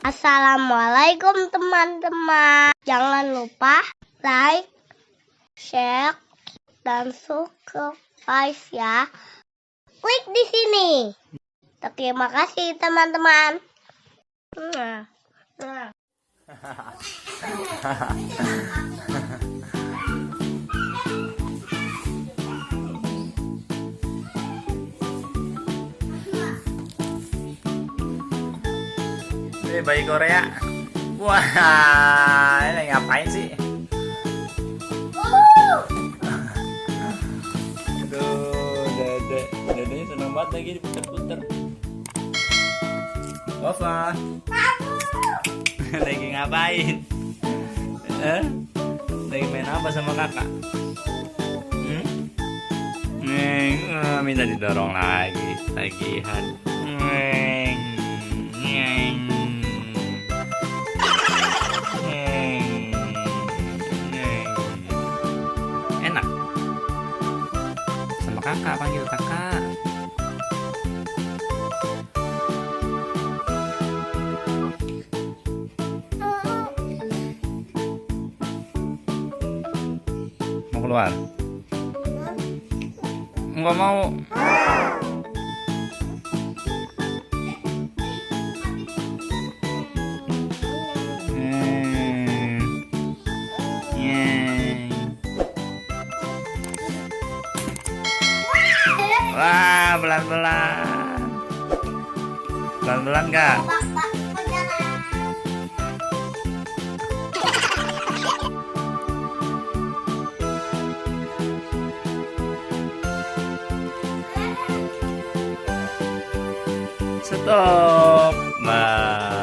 Assalamualaikum teman-teman. Jangan lupa like, share, dan subscribe ya. Klik di sini. Terima kasih teman-teman. Ini bayi Korea. Wah, ini ngapain sih? Aduh, dedenya seneng banget lagi diputer-puter. Wafa, lagi ngapain? Lagi main apa sama kakak? Minta didorong lagi, tagihan. Enak sama kakak, panggil kakak. Mau keluar? Enggak mau. Wah, pelan-pelan. Pelan-pelan, Kak. Stop. Nah.